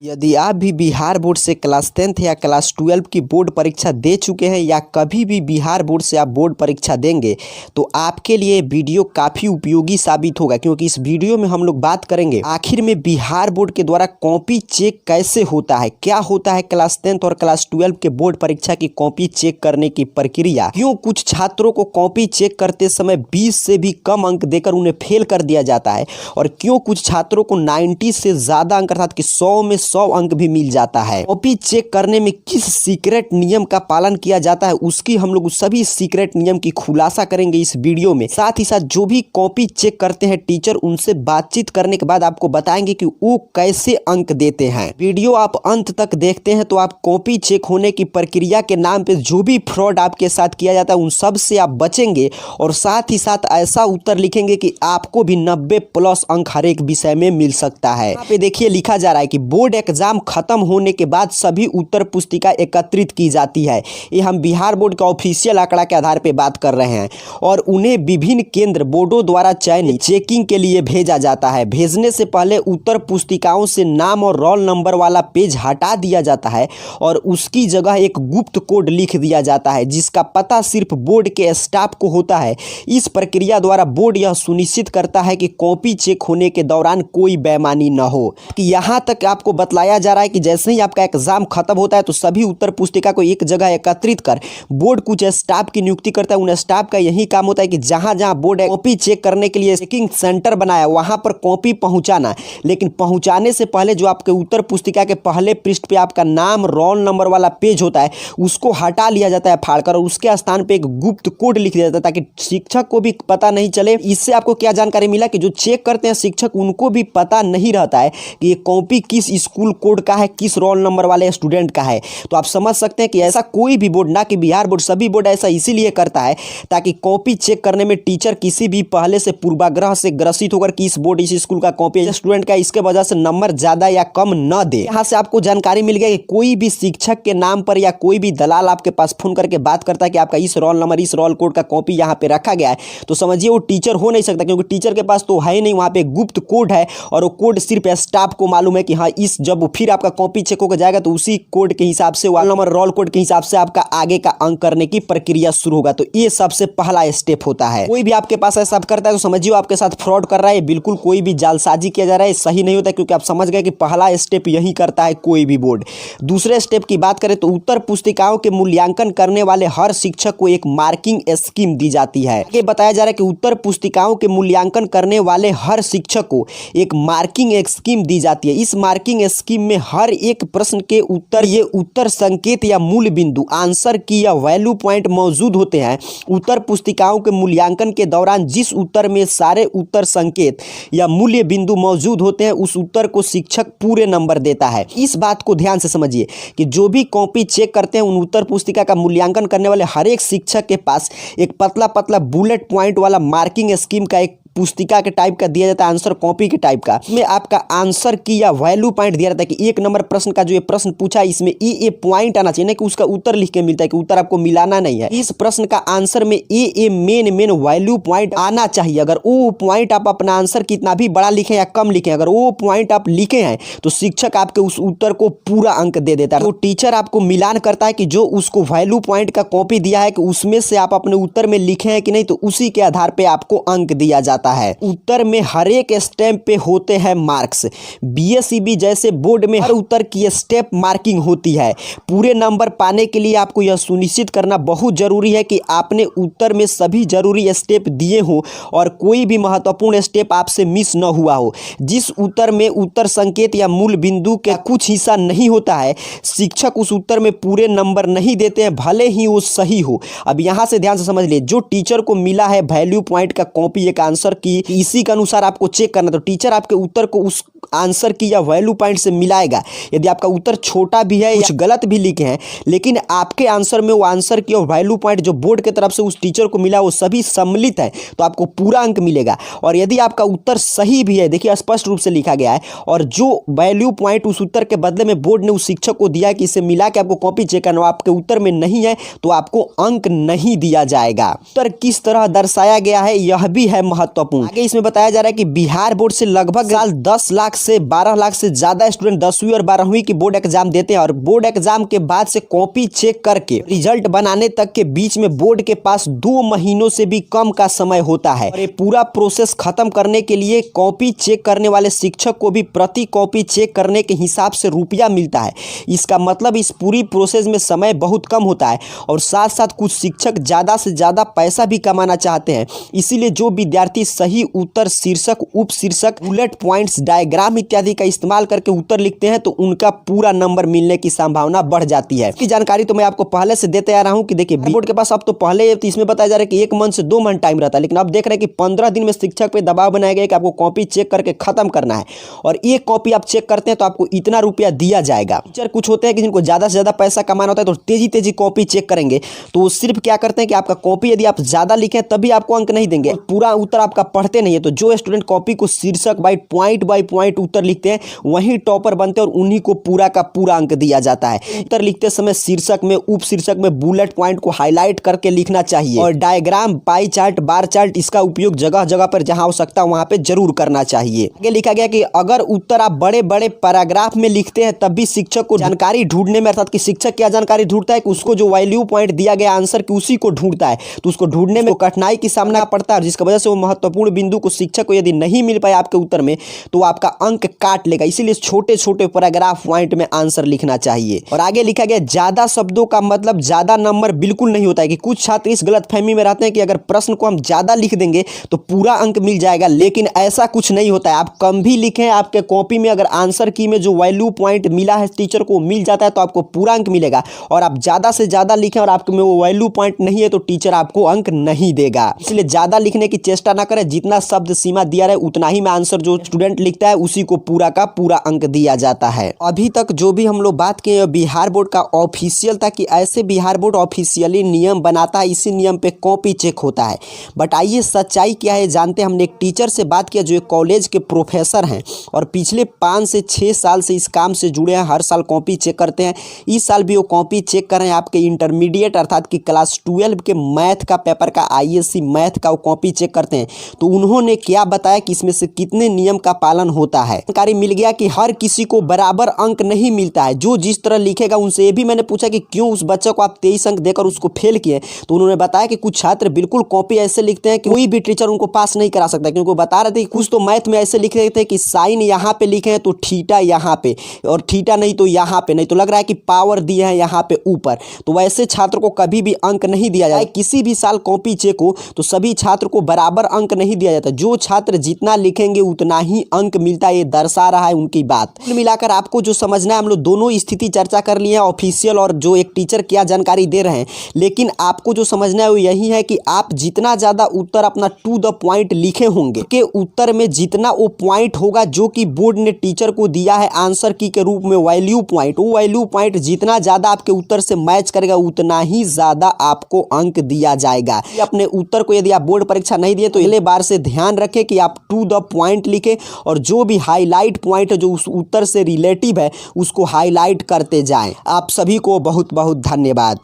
यदि आप भी बिहार बोर्ड से क्लास 10th या क्लास 12 की बोर्ड परीक्षा दे चुके हैं या कभी भी बिहार बोर्ड से आप बोर्ड परीक्षा देंगे तो आपके लिए वीडियो काफ़ी उपयोगी साबित होगा, क्योंकि इस वीडियो में हम लोग बात करेंगे आखिर में बिहार बोर्ड के द्वारा कॉपी चेक कैसे होता है, क्या होता है क्लास 10th और क्लास 12 के बोर्ड परीक्षा की कॉपी चेक करने की प्रक्रिया, क्यों कुछ छात्रों को कॉपी चेक करते समय 20 से भी कम अंक देकर उन्हें फेल कर दिया जाता है और क्यों कुछ छात्रों को 90 से ज़्यादा अंक अर्थात कि 100 में 100 अंक भी मिल जाता है। कॉपी चेक करने में किस सीक्रेट नियम का पालन किया जाता है उसकी हम लोग सभी सीक्रेट नियम की खुलासा करेंगे इस वीडियो में। साथ ही साथ जो भी कॉपी चेक करते हैं टीचर, उनसे बातचीत करने के बाद आपको बताएंगे कि वो कैसे अंक देते हैं। वीडियो आप अंत तक देखते हैं तो आप कॉपी चेक होने की प्रक्रिया के नाम पे जो भी फ्रॉड आपके साथ किया जाता है उन सब से आप बचेंगे और साथ ही साथ ऐसा उत्तर लिखेंगे कि आपको भी 90+ अंक हर एक विषय में मिल सकता है। यहाँ पे देखिए लिखा जा रहा है कि बोर्ड एग्जाम खत्म होने के बाद सभी उत्तर पुस्तिका एकत्रित की जाती है। ये हम बिहार बोर्ड का ऑफिशियल आंकड़ा के आधार पे बात कर रहे हैं और उन्हें विभिन्न केंद्र बोर्डों द्वारा चयनित चेकिंग के लिए भेजा जाता है। भेजने से पहले उत्तर पुस्तिकाओं से नाम और रोल नंबर वाला पेज हटा दिया जाता है और उसकी जगह एक गुप्त कोड लिख दिया जाता है जिसका पता सिर्फ बोर्ड के स्टाफ को होता है। इस प्रक्रिया द्वारा बोर्ड यह सुनिश्चित करता है कि कॉपी चेक होने के दौरान कोई बेईमानी न हो। कि यहाँ तक आपको बतलाया जा रहा है कि जैसे ही आपका एग्जाम खत्म होता है तो सभी उत्तर पुस्तिका को एक जगह एकत्रित कर बोर्ड कुछ स्टाफ की नियुक्ति करता है। उन स्टाफ का यही काम होता है कि जहां जहां बोर्ड कॉपी चेक करने के लिए चेकिंग सेंटर बनाया वहां पर कॉपी पहुंचाना, लेकिन पहुंचाने से पहले जो आपके उत्तर पुस्तिका के पहले पृष्ठ पे आपका नाम रोल नंबर वाला पेज होता है उसको हटा लिया जाता है फाड़कर और उसके स्थान पे एक गुप्त कोड लिख दिया जाता है ताकि शिक्षक को भी पता नहीं चले। इससे आपको क्या जानकारी मिला कि जो चेक करते हैं शिक्षक उनको भी पता नहीं रहता है कि ये कॉपी किस स्कूल कोड का है, किस रोल नंबर वाले स्टूडेंट का है। तो आप समझ सकते हैं कि ऐसा कोई भी बोर्ड, ना कि बिहार बोर्ड, सभी बोर्ड ऐसा इसीलिए करता है ताकि कॉपी चेक करने में टीचर किसी भी पहले से पूर्वाग्रह से ग्रसित होकर कि इस बोर्ड इस स्कूल का कॉपी स्टूडेंट का, इसके वजह से नंबर ज्यादा या कम न दे। यहाँ से आपको जानकारी मिल गया कि कोई भी शिक्षक के नाम पर या कोई भी दलाल आपके पास फोन करके बात करता है कि आपका इस रोल नंबर इस रोल कोड का कॉपी यहाँ पे रखा गया है तो समझिए वो टीचर हो नहीं सकता, क्योंकि टीचर के पास तो है नहीं, वहाँ पे गुप्त कोड है और वो कोड सिर्फ स्टाफ को मालूम है कि हाँ इस जब फिर आपका कॉपी चेक होकर जाएगा तो उसी कोड के हिसाब से रोल नंबर रोल कोड के हिसाब से आपका आगे का अंक करने की प्रक्रिया शुरू होगा। तो ये सबसे पहला स्टेप होता है। कोई भी आपके पास ऐसा करता है तो समझिए आपके साथ फ्रॉड कर रहा है, बिल्कुल कोई भी जालसाजी किया जा रहा है, सही नहीं होता, क्योंकि आप समझ गए कि पहला स्टेप यही करता है कोई भी बोर्ड। दूसरे स्टेप की बात करें तो उत्तर पुस्तिकाओं के मूल्यांकन करने वाले हर शिक्षक को एक मार्किंग स्कीम दी जाती है। ये बताया जा रहा है कि उत्तर पुस्तिकाओं के मूल्यांकन करने वाले हर शिक्षक को एक मार्किंग स्कीम दी जाती है। इस मार्किंग स्कीम में हर एक प्रश्न के उत्तर, ये उत्तर संकेत या मूल बिंदु, आंसर की या वैल्यू पॉइंट मौजूद होते हैं। उत्तर पुस्तिकाओं के मूल्यांकन के दौरान जिस उत्तर में सारे उत्तर संकेत या मूल्य बिंदु मौजूद होते हैं उस उत्तर को शिक्षक पूरे नंबर देता है। इस बात को ध्यान से समझिए कि जो भी कॉपी चेक करते हैं उन उत्तर पुस्तिका का मूल्यांकन करने वाले हर एक शिक्षक के पास एक पतला पतला बुलेट पॉइंट वाला मार्किंग स्कीम का एक पुस्तिका के टाइप का दिया जाता है, आंसर कॉपी के टाइप का। इसमें आपका आंसर की या वैल्यू पॉइंट दिया जाता है कि 1 नंबर प्रश्न का जो ये प्रश्न पूछा है इसमें ए पॉइंट आना चाहिए, ना कि उसका उत्तर लिख के मिलता है कि उत्तर आपको मिलाना नहीं है। इस प्रश्न का आंसर में ए मेन वैल्यू पॉइंट आना चाहिए। अगर वो पॉइंट आप अपना आंसर कितना भी बड़ा लिखें या कम लिखें, अगर वो पॉइंट आप लिखे हैं तो शिक्षक आपके उस उत्तर को पूरा अंक दे देता है। तो टीचर आपको मिलान करता है कि जो उसको वैल्यू पॉइंट का कॉपी दिया है कि उसमें से आप अपने उत्तर में लिखे हैं कि नहीं, तो उसी के आधार पर आपको अंक दिया जाता है। उत्तर में हर एक स्टेप पे होते हैं मार्क्स। बीएसईबी जैसे बोर्ड में हर उत्तर की स्टेप मार्किंग होती है। पूरे नंबर पाने के लिए आपको यह सुनिश्चित करना बहुत जरूरी है कि आपने उत्तर में सभी जरूरी स्टेप दिए हो और कोई भी महत्वपूर्ण स्टेप आपसे मिस न हुआ हो। जिस उत्तर में उत्तर संकेत या मूल बिंदु का कुछ हिस्सा नहीं होता है शिक्षक उस उत्तर में पूरे नंबर नहीं देते हैं, भले ही वो सही हो। अब यहां से ध्यान से समझ लिए, जो टीचर को मिला है वैल्यू पॉइंट का कॉपी एक आंसर की, इसी के अनुसार आपको चेक करना, तो टीचर आपके उत्तर को उस आंसर की या वैल्यू पॉइंट से मिलाएगा। यदि आपका उत्तर छोटा भी है, कुछ गलत भी लिखे हैं, लेकिन आपके आंसर में वो आंसर की और वैल्यू पॉइंट जो बोर्ड की तरफ से उस टीचर को मिला वो सभी सम्मिलित है तो आपको पूरा अंक मिलेगा। और यदि आपका उत्तर सही भी है, देखिए स्पष्ट रूप से लिखा गया है, और जो वैल्यू पॉइंट उस उत्तर के बदले में बोर्ड ने उस शिक्षक को दिया कि इसे मिला के आपको कॉपी चेक करना, आपके उत्तर में नहीं है तो आपको अंक नहीं दिया जाएगा। उत्तर किस तरह दर्शाया गया है यह भी है महत्वपूर्ण। महत्वपूर्ण। आगे इसमें बताया जा रहा है कि बिहार बोर्ड से लगभग साल 10 लाख से 12 लाख से ज्यादा स्टूडेंट 10वीं और 12वीं की बोर्ड एग्जाम देते हैं और बोर्ड एग्जाम के बाद से कॉपी चेक करके रिजल्ट बनाने तक के बीच में बोर्ड के पास 2 महीनों से भी कम का समय होता है। और ये पूरा प्रोसेस खत्म करने के लिए कॉपी चेक करने वाले शिक्षक को भी प्रति कॉपी चेक करने के हिसाब से रुपया मिलता है। इसका मतलब इस पूरी प्रोसेस में समय बहुत कम होता है और साथ साथ कुछ शिक्षक ज्यादा से ज्यादा पैसा भी कमाना चाहते हैं। इसीलिए जो विद्यार्थी सही उत्तर, शीर्षक, उप शीर्षक, बुलेट पॉइंट्स, डायग्राम इत्यादि का इस्तेमाल करके उत्तर लिखते हैं तो उनका पूरा नंबर मिलने की संभावना बढ़ जाती है। इसकी जानकारी तो मैं आपको पहले से देते आ रहा हूं कि देखिए बोर्ड के पास अब तो पहले तो इसमें बताया जा रहा है कि 1 मंथ से 2 मंथ टाइम रहता है, लेकिन अब देख रहे हैं कि 15 दिन में शिक्षक पे दबाव बनाया गया कि आपको कॉपी चेक करके खत्म करना है और एक कॉपी आप चेक करते हैं तो आपको इतना रुपया दिया जाएगा। टीचर कुछ होते हैं कि जिनको ज्यादा से ज्यादा पैसा कमाना होता है तो तेजी कॉपी चेक करेंगे, तो वो सिर्फ क्या करते हैं कि आपका कॉपी यदि आप ज्यादा लिखें तभी आपको अंक नहीं देंगे, पूरा उत्तर आपका पढ़ते नहीं है। तो जो स्टूडेंट कॉपी को शीर्षक बाय पॉइंट उत्तर लिखते हैं वही टॉपर बनते हैं और उन्हीं को पूरा का पूरा अंक दिया जाता है। उत्तर लिखते समय शीर्षक में, उप शीर्षक में बुलेट पॉइंट को हाईलाइट करके लिखना चाहिए और diagram, pie chart, bar chart इसका उपयोग जगह जगह पर जहां आवश्यकता वहां पे जरूर करना चाहिए। आगे लिखा गया कि अगर उत्तर आप बड़े बड़े पैराग्राफ में लिखते हैं तब भी शिक्षक को जानकारी ढूंढने में, अर्थात कि शिक्षक क्या जानकारी ढूंढता है कि उसको जो वैल्यू पॉइंट दिया गया आंसर की उसी को ढूंढता है, तो उसको ढूंढने में कठिनाई की सामना पड़ता है, जिसकी वजह से वो महत्वपूर्ण बिंदु को शिक्षक को यदि नहीं मिल पाए आपके उत्तर में तो आपका अंक काट लेगा। इसीलिए छोटे छोटे पैराग्राफ पॉइंट में आंसर लिखना चाहिए। और आगे लिखा गया ज्यादा शब्दों का मतलब ज्यादा नंबर बिल्कुल नहीं होता है कि कुछ छात्र इस गलतफहमी में रहते हैं कि अगर प्रश्न को हम ज्यादा लिख देंगे तो पूरा अंक मिल जाएगा, लेकिन ऐसा कुछ नहीं होता है। आप कम भी लिखें, आपके कॉपी में अगर आंसर की में जो वैल्यू पॉइंट मिला है टीचर को मिल जाता है तो आपको पूरा अंक मिलेगा, और आप ज्यादा से ज्यादा लिखें और आपके में वो वैल्यू पॉइंट नहीं है तो टीचर आपको अंक नहीं देगा। इसलिए ज्यादा लिखने की चेष्टा ना करें, जितना शब्द सीमा दिया रहे उतना ही में आंसर जो स्टूडेंट लिखता है उसी को पूरा का पूरा अंक दिया जाता है। अभी तक जो भी हम लोग बात किए बिहार बोर्ड का ऑफिशियल था कि ऐसे बिहार बोर्ड ऑफिशियली नियम बनाता है, इसी नियम पे कॉपी चेक होता है। बट आइए सच्चाई क्या है जानते हैं। हमने एक टीचर से बात किया जो एक कॉलेज के प्रोफेसर हैं और पिछले 5 से 6 साल से इस काम से जुड़े हैं, हर साल कॉपी चेक करते हैं। इस साल भी वो कॉपी चेक कर रहे हैं आपके इंटरमीडिएट अर्थात कि क्लास 12 के मैथ का पेपर का, ISC मैथ का वो कॉपी चेक करते हैं। तो उन्होंने क्या बताया कि इसमें से कितने नियम का पालन होता है। जानकारी मिल गया कि हर किसी को बराबर अंक नहीं मिलता है, जो जिस तरह लिखेगा। उनसे ये भी मैंने पूछा कि क्यों उस बच्चे को आप 23 अंक देकर उसको फेल किए, तो उन्होंने बताया कि कुछ छात्र बिल्कुल कॉपी ऐसे लिखते हैं कि कोई भी टीचर उनको पास नहीं करा सकता, क्योंकि वो बता रहे थे कि कुछ तो मैथ में ऐसे लिख रहे थे कि साइन यहाँ पे लिखे हैं तो थीटा यहाँ पे, और थीटा नहीं तो यहाँ पे, नहीं तो लग रहा है कि पावर दिए हैं यहाँ पे ऊपर। तो वैसे छात्र को कभी भी अंक नहीं दिया जाए। किसी भी साल कॉपी चेक हो तो सभी छात्र को बराबर अंक नहीं दिया जाता, जो छात्र जितना लिखेंगे उतना ही अंक मिलता है। ये दर्शा रहा है उनकी बात। कुल मिलाकर आपको जो समझना है, हम लोग दोनों स्थिति चर्चा कर लिए हैं, ऑफिशियल और जो एक टीचर क्या जानकारी दे रहे हैं, लेकिन आपको जो समझना है वो यही है कि आप जितना ज्यादा उत्तर अपना टू द पॉइंट लिखे होंगे के उत्तर में जितना वो पॉइंट होगा जो कि बोर्ड ने टीचर को दिया है आंसर की के रूप में वैल्यू पॉइंट, वो वैल्यू पॉइंट जितना ज्यादा आपके उत्तर से मैच करेगा उतना ही ज्यादा आपको अंक दिया जाएगा। अपने उत्तर को यदि आप बोर्ड परीक्षा नहीं दिए तो अगले बार से ध्यान रखें कि आप टू द पॉइंट लिखें और जो भी हाईलाइट पॉइंट है जो उस उत्तर से रिलेटिव है उसको हाईलाइट करते जाएं। आप सभी को बहुत बहुत धन्यवाद।